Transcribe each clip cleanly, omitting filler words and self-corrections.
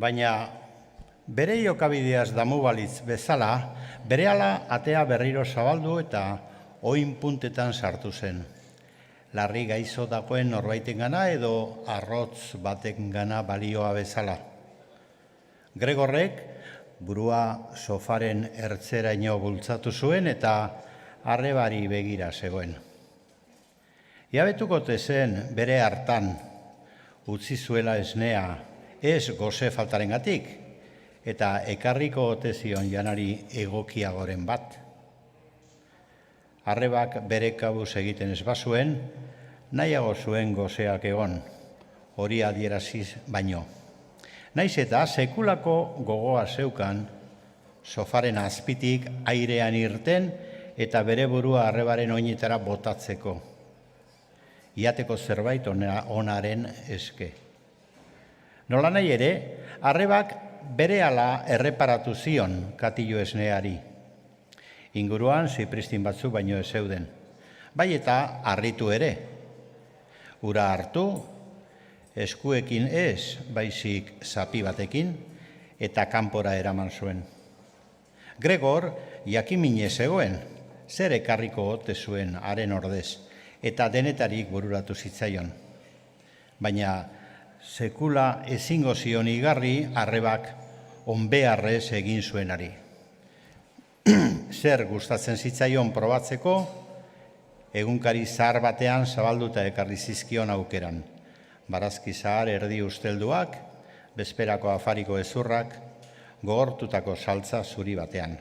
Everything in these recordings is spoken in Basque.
baina bere jokabideaz damu balitz bezala, berehala atea berriro zabaldu eta oin puntetan sartu zen. Larri gaixo dagoen norbaitengana edo arrotz batengana balioa bezala. Gregorrek burua sofaren ertzeraino bultzatu zuen eta arrebari begira zegoen. Iabetuko zen bere hartan utzi zuela esnea ez goze faltarengatik eta ekarriko ote zion janari egokiagoren bat. Arrebak bere kabuz egiten ez bazuen, nahiago zuen gozeak egon, hori adieraziz baino. Naiz eta sekulako gogoa zeukan, sofaren azpitik airean irten eta bere burua arrebaren oinetara botatzeko. Iateko zerbait onaren eske. Nola nahi ere, arrebak berehala erreparatu zion katilu esneari. Inguruan zipristin batzuk baino ez zeuden. Bai eta harritu ere. Ura hartu, eskuekin ez, baizik zapi batekin, eta kanpora eraman zuen. Gregor jakimine zegoen, zer ekarriko ote zuen haren ordez, eta denetarik bururatu zitzaion. Baina sekula ezingo zion igarri arrebak onbeharrez egin zuenari. Zer gustatzen zitzaion probatzeko, egunkari zahar batean zabalduta ekarri zizkion aukeran. Barazki zahar erdi ustelduak, bezperako afariko ezurrak, gogortutako saltza zuri batean.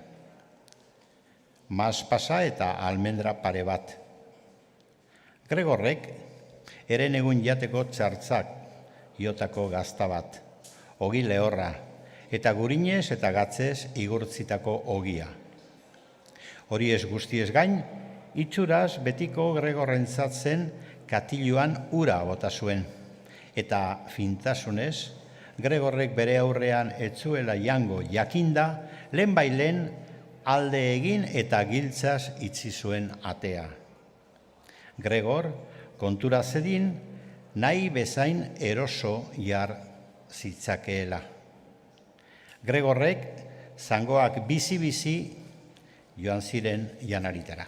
Mas pasa eta almendra pare bat. Gregorrek eren egun jateko txartzak jotako gazta bat, ogi lehorra, eta gurinez eta gatzez igurtzitako ogia. Hori ez guztiez gain, itxuraz betiko Gregorrentzat zen katiluan ura bota zuen. Eta fintasunez, Gregorrek bere aurrean etzuela jango jakinda, lehenbailen alde egin eta giltzaz itzi zuen atea. Gregor kontura zedin nahi bezain eroso jar zitzakeela. Gregorrek zangoak bizi-bizi joan ziren janaritara.